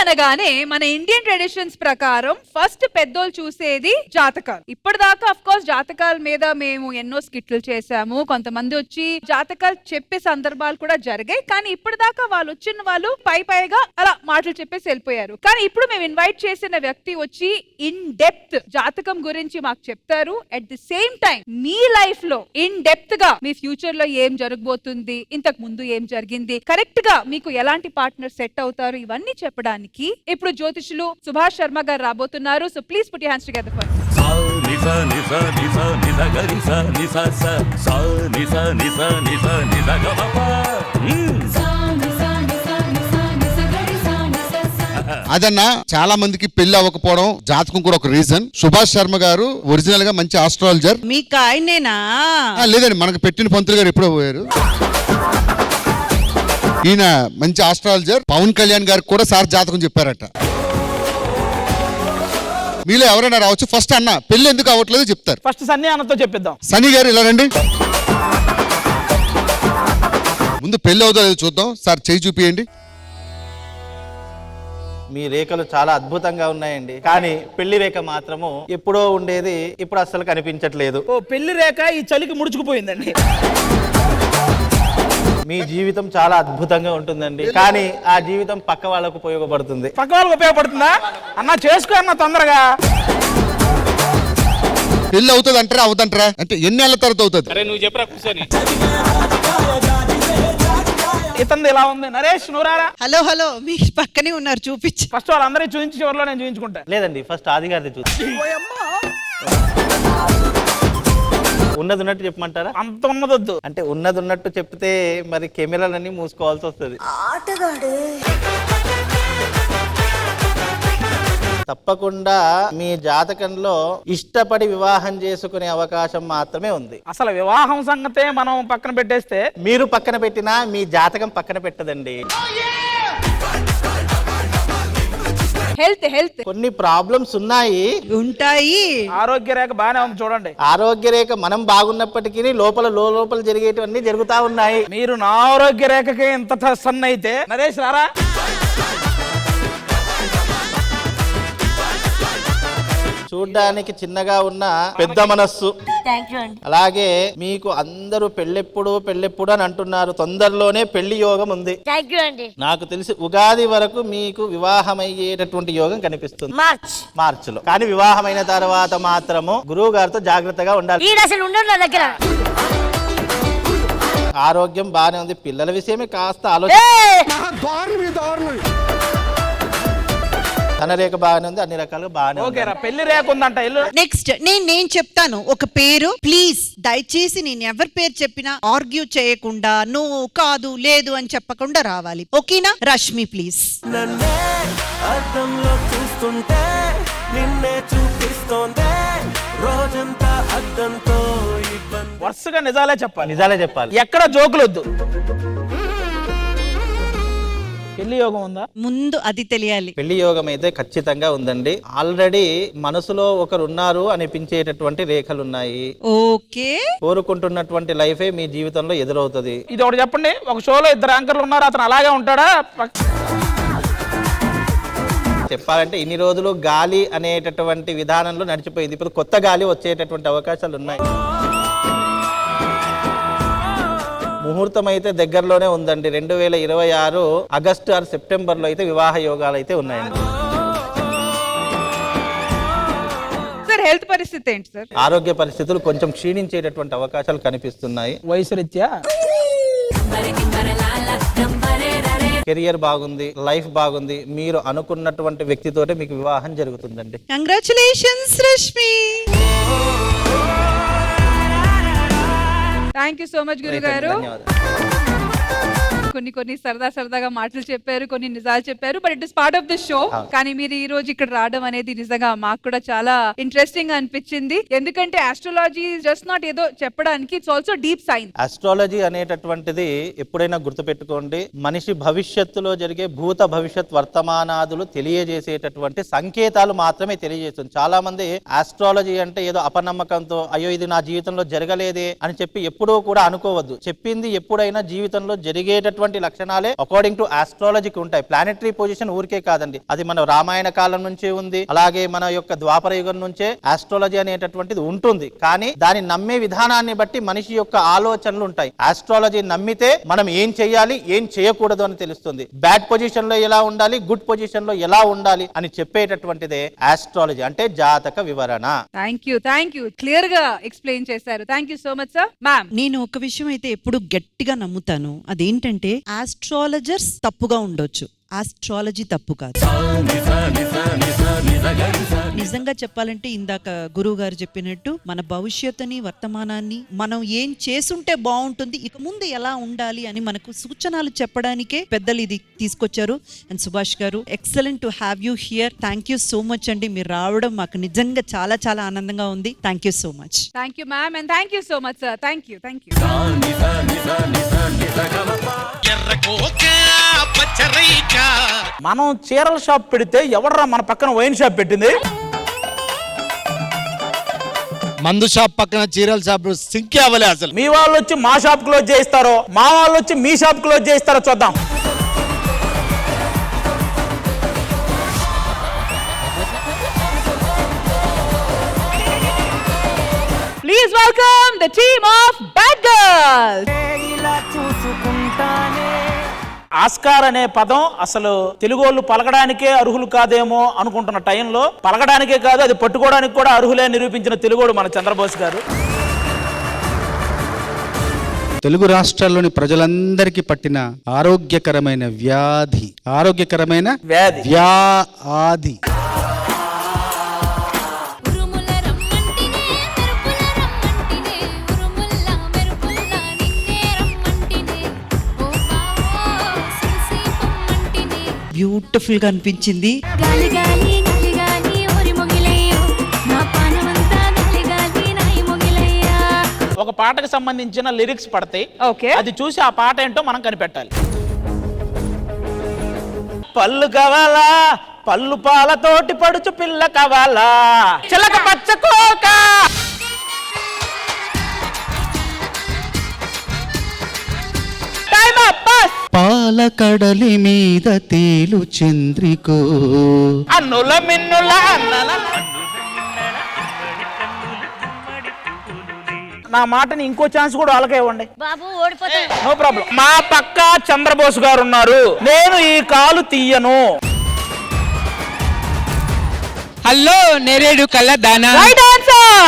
అనగానే మన Indian traditions ప్రకారం ఫస్ట్ పెద్దోళ్ళు చూసేది జాతకాలు. ఇప్పటిదాకా అఫ్ కోర్స్ జాతకాల మీద మేము ఎన్నో స్కిట్లు చేశాము, కొంతమంది వచ్చి జాతకాలు చెప్పే సందర్భాలు కూడా జరిగాయి. కానీ ఇప్పటిదాకా వాళ్ళు వచ్చిన వాళ్ళు పైగా అలా మాటలు చెప్పేసి వెళ్ళిపోయారు. కానీ ఇప్పుడు మేము ఇన్వైట్ చేసిన వ్యక్తి వచ్చి ఇన్ డెప్త్ జాతకం గురించి మాకు చెప్తారు. At the same time me life లో ఇన్ డెప్త్ గా మీ ఫ్యూచర్ లో ఏం జరగబోతుంది, ఇంతకు ముందు ఏం జరిగింది, కరెక్ట్ గా మీకు ఎలాంటి పార్ట్నర్ సెట్ అవుతారు, ఇవన్నీ చెప్పడానికి ఇప్పుడు జ్యోతిషులు సుభాష్ శర్మ గారు రాబోతున్నారు. So please put your hands together for అదన్నా చాలా మందికి పెళ్లి అవ్వకపోవడం జాతకం కూడా ఒక రీజన్. సుభాష్ శర్మ గారు ఒరిజినల్ గా మంచి ఆస్ట్రాలజర్. మీకు ఆయనేనా? లేదండి, మనకు పెట్టిన పంతులు గారు ఎప్పుడో పోయారు. ఈయన మంచి ఆస్ట్రాలజర్. పవన్ కళ్యాణ్ గారికి కూడా సార్ జాతకం చెప్పారట. మీలో ఎవరైనా రావచ్చు. ఫస్ట్ అన్న పెళ్లి ఎందుకు అవ్వట్లేదు చెప్తారు. ఫస్ట్ సన్నీ అన్నతో చెప్పిద్దాం. సన్నీ గారు ఇలా రండి. ముందు పెళ్లి అవుతుందో లేదో చూద్దాం. సార్ చేయి చూపియండి. మీ రేఖలు చాలా అద్భుతంగా ఉన్నాయండి, కానీ పెళ్లి రేఖ మాత్రము ఎప్పుడో ఉండేది ఇప్పుడు అస్సలు కనిపించట్లేదు. ఓ పెళ్లి రేఖ ఈ చలికి ముడుచుకుపోయిందండి. మీ జీవితం చాలా అద్భుతంగా ఉంటుందండి, కానీ ఆ జీవితం పక్క వాళ్ళకు ఉపయోగపడుతుంది. పక్క వాళ్ళకి ఉపయోగపడుతుందా? అన్న చేసుకో అన్న తొందరగా. పెళ్లి అవుతుంది అంటారా అవుతుంటారా అంటే ఎన్నేళ్ల తర్వాత అవుతుంది? అరే నువ్వు చెప్పరా కూర్చొని. ఇతంది ఎలా ఉంది నరేష్ నూరారా? హలో హలో, మీ పక్కనే ఉన్నారు, చూపించి. ఫస్ట్ వాళ్ళందరూ చూపించి చివరిలో నేను చూపించుకుంటా. లేదండి, ఫస్ట్ ఆది గారిది చూసి ఉన్నది ఉన్నట్టు చెప్పమంటారా? అంత ఉన్నదొద్దు. అంటే ఉన్నది ఉన్నట్టు చెప్తే మరి కెమెరాలన్నీ మూసుకోవాల్సి వస్తుంది. తప్పకుండా మీ జాతకంలో ఇష్టపడి వివాహం చేసుకునే అవకాశం మాత్రమే ఉంది. అసలు వివాహం సంగతే మనం పక్కన పెట్టేస్తే మీరు పక్కన పెట్టినా మీ జాతకం పక్కన పెట్టదండి. హెల్త్ కొన్ని ప్రాబ్లమ్స్ ఉన్నాయి, ఉంటాయి. ఆరోగ్య రేఖ బాగానే ఉంది చూడండి. ఆరోగ్య రేఖ మనం బాగున్నప్పటికీ లోపల జరిగేటివన్నీ జరుగుతా ఉన్నాయి. మీరు నా ఆరోగ్య రేఖకి ఇంత సన్న అయితే నరేష్ రారా? చూడ్డానికి చిన్నగా ఉన్న పెద్ద మనస్సు. అలాగే మీకు అందరూ పెళ్ళెప్పుడు అని అంటున్నారు. తొందరలోనే పెళ్లి యోగం ఉంది. నాకు తెలిసి ఉగాది వరకు మీకు వివాహం అయ్యేటటువంటి యోగం కనిపిస్తుంది, మార్చిలో. కానీ వివాహమైన తర్వాత మాత్రము గురువు గారితో జాగ్రత్తగా ఉండాలి. ఆరోగ్యం బానే ఉంది, పిల్లల విషయమే కాస్త ఆలోచన. తన రేఖ బాగానే ఉంది, అన్ని రకాలుగా బాగానే ఉంది. పెళ్లి రేఖ ఉందంట. నెక్స్ట్ నేను చెప్తాను ఒక పేరు. ప్లీజ్ దయచేసి నేను ఎవరి పేరు చెప్పినా ఆర్గ్యూ చేయకుండా, నువ్వు కాదు లేదు అని చెప్పకుండా రావాలి. ఓకేనా? రష్మి ప్లీజ్. వరుసగా నిజాలే చెప్పాలి. ఎక్కడ జోకులు వద్దు. పెళ్లి యోగం ఉందా? ముందు అది తెలియాలి. పెళ్లి యోగం అయితే ఖచ్చితంగా ఉందండి. ఆల్రెడీ మనసులో ఒకరు ఉన్నారు అనిపించేటటువంటి రేఖలు ఉన్నాయి. ఓకే, కోరుకుంటున్నటువంటి లైఫే మీ జీవితంలో ఎదురవుతుంది. ఇది ఒకటి చెప్పండి, ఒక షోలో 2 యాంకర్లు ఉన్నారు, అతను అలాగే ఉంటాడా? చెప్పాలంటే ఇన్ని రోజులు గాలి అనేటటువంటి విధానంలో నడిచిపోయింది. ఇప్పుడు కొత్త గాలి వచ్చేటటువంటి అవకాశాలు ఉన్నాయి. ముహూర్తం అయితే దగ్గరలోనే ఉందండి. 2026 ఆగస్టు ఆర్ సెప్టెంబర్ లో అయితే వివాహ యోగాలు అయితే ఉన్నాయండి. సార్ హెల్త్ పరిస్థితి ఏంటి సార్? ఆరోగ్య పరిస్థితులు కొంచెం క్షీణించేటటువంటి అవకాశాలు కనిపిస్తున్నాయి. వయసు రీత్యా కెరియర్ బాగుంది, లైఫ్ బాగుంది. మీరు అనుకున్నటువంటి వ్యక్తితోటే మీకు వివాహం జరుగుతుందండి. Congratulations Rashmi. Thank you so much గురుగారు. కొన్ని సరదాగా మాటలు చెప్పారు, కొన్ని నిజాలు చెప్పారు. But it is part of the show. కానీ మీరు ఈ రోజు ఇక్కడ రావడం అనేది నిజంగా మాకు కూడా చాలా ఇంట్రెస్టింగ్ అనిపించింది. ఎందుకంటే ఆస్ట్రాలజీ జస్ట్ నాట్ ఏదో చెప్పడానికి, it's also deep science. Astrology అనేటటువంటిది ఎప్పుడైనా గుర్తుపెట్టుకోండి, మనిషి భవిష్యత్తులో జరిగే భూత భవిష్యత్ వర్తమానాదులు తెలియజేసేటటువంటి సంకేతాలు మాత్రమే తెలియజేస్తుంది. చాలా మంది ఆస్ట్రాలజీ అంటే ఏదో అపనమ్మకంతో అయ్యో ఇది నా జీవితంలో జరగలేదే అని చెప్పి ఎప్పుడూ కూడా అనుకోవద్దు. చెప్పింది ఎప్పుడైనా జీవితంలో జరిగేటటువంటి ఉన్నటువంటి లక్షణాలే అకార్డింగ్ టు ఆస్ట్రాలజీకి ఉంటాయి. ప్లానెటరీ పొజిషన్ ఊరికే కాదండి, అది మన రామాయణ కాలం నుంచి ఉంది, అలాగే మన యొక్క ద్వాపర యుగం నుంచే ఆస్ట్రాలజీ అనేటటువంటిది ఉంటుంది. కానీ దాన్ని నమ్మే విధానాన్ని బట్టి మనిషి యొక్క ఆలోచనలు ఉంటాయి. ఆస్ట్రాలజీ నమ్మితే మనం ఏం చేయాలి, ఏం చేయకూడదు అని తెలుస్తుంది. బ్యాడ్ పొజిషన్ లో ఎలా ఉండాలి, గుడ్ పొజిషన్ లో ఎలా ఉండాలి అని చెప్పేటటువంటిదే ఆస్ట్రాలజీ, అంటే జాతక వివరణ. థ్యాంక్ యూ క్లియర్ గా ఎక్స్ప్లెయిన్ చేశారు. Thank you so much sir. Ma'am, నేను ఒక విషయం అయితే ఎప్పుడు గట్టిగా నమ్ముతాను, అదేంటంటే ఆస్ట్రాలజర్స్ తప్పుగా ఉండొచ్చు, ఆస్ట్రాలజీ తప్పు కాదు. నిజంగా చెప్పాలంటే ఇందాక గురువు గారు చెప్పినట్టు మన భవిష్యత్తుని, వర్తమానాన్ని మనం ఏం చేసుంటే బాగుంటుంది, ఇక ముందు ఎలా ఉండాలి అని మనకు సూచనలు చెప్పడానికే పెద్దలు ఇది తీసుకొచ్చారు. అండ్ సుభాష్ గారు, excellent to have you here. Thank you so much అండి, మీరు రావడం మాకు నిజంగా చాలా చాలా ఆనందంగా ఉంది. Thank you so much. Thank you ma'am, and thank you so much sir. Thank you. మనం చీరల షాప్ పెడితే ఎవడరా మన పక్కన వైన్ షాప్ పెట్టింది? మందు షాప్ పక్కన చీరల షాప్ సింక్ అవ్వలే అసలు. మీ వాళ్ళు వచ్చి మా షాప్ క్లోజ్ చేయిస్తారో, మా వాళ్ళు వచ్చి మీ షాప్ క్లోజ్ చేయిస్తారో చూద్దాం. Please welcome the team of bad girls. Oscar అనే పదం అసలు తెలుగు వాళ్ళు పలకడానికే అర్హులు కాదేమో అనుకుంటున్న టైంలో, పలకడానికే కాదు అది పట్టుకోవడానికి కూడా అర్హులే నిరూపించిన తెలుగోడు మన చంద్రబోస్ గారు. తెలుగు రాష్ట్రాల్లోని ప్రజలందరికీ పట్టిన ఆరోగ్యకరమైన వ్యాధి, ఆరోగ్యకరమైన వ్యాధి. బ్యూటిఫుల్ గా అనిపించింది. ఒక పాటకు సంబంధించిన లిరిక్స్ పడతాయి, ఓకే, అది చూసి ఆ పాట ఏంటో మనం కనిపెట్టాలి. పళ్ళు కావాలా, పళ్ళు పాలతోటి పడుచు పిల్ల కావాలా, చిలక పచ్చకోక. పాల కడలి మీద తేలు చంద్రికో, అన్నుల మిన్నుల అన్నల. నా మాటని ఇంకో ఛాన్స్ కూడా వాళ్ళకే ఇవ్వండి బాబు, ఓడిపోతా. No problem. మా పక్క చంద్రబోస్ గారు ఉన్నారు, నేను ఈ కాలు తీయను. హలో నేరేడు కళ్ళ దానా. Right answer.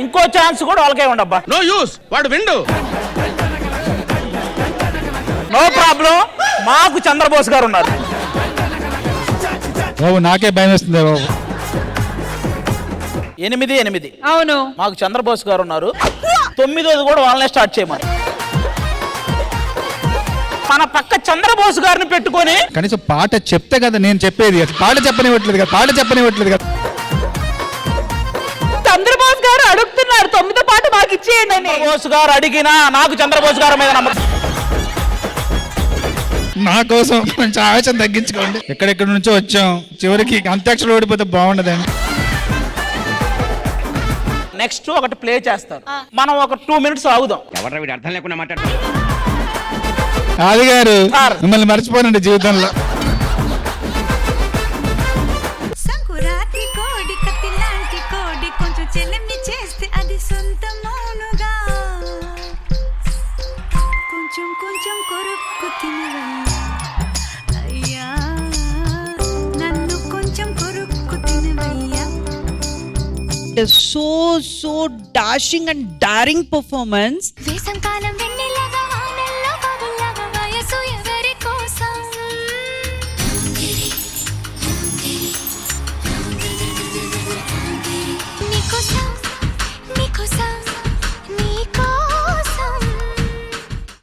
ఇంకో ఛాన్స్ కూడా వాళ్ళకే ఇవ్వండి అబ్బా. నో యూస్, వాడు విండు. నో ప్రాబ్లం, మాకు చంద్రబోస్ గారు ఉన్నారు. బాబు నాకే భయం వేస్తుంది బాబు. 8-8 అవును, మాకు చంద్రబోస్ గారు ఉన్నారు. 9ది కూడా వాళ్ళనే స్టార్ట్ చేయమని. మన పక్క చంద్రబోస్ గారిని పెట్టుకొని కనీసం పాట చెప్తే కదా నేను చెప్పేది, పాట చెప్పనివ్వట్లేదు కదా. చంద్రబోస్ గారు అడుగుతున్నారు 9వ పాట మాకు ఇచ్చేయండి అని. చంద్రబోస్ గారు అడిగినా నాకు చంద్రబోస్ గారి మీద నమ్మకం. నా కోసం కొంచెం ఆవేశం తగ్గించుకోండి. ఎక్కడెక్కడ నుంచో వచ్చాం, చివరికి అంత్యాక్షలు ఓడిపోతే బాగుండదండి. నెక్స్ట్ ఒకటి ప్లే చేస్తారు, మనం ఒక 2 minutes ఆగుదాం. ఆది గారు సార్. మిమ్మల్ని మర్చిపోనండి జీవితంలో. సంకురాత్రి కోడి, కత్తి లాంటి కోడి, కొంచెం చెల్లెమ్ని చేస్తే అది సొంతమౌనుగా, కొంచెం కొంచెం కొరుక్కు తినవయ్యా, అయ్యా నన్ను కొంచెం కొరుక్కు తినవయ్యా. So dashing and daring performance. వేసంకాలం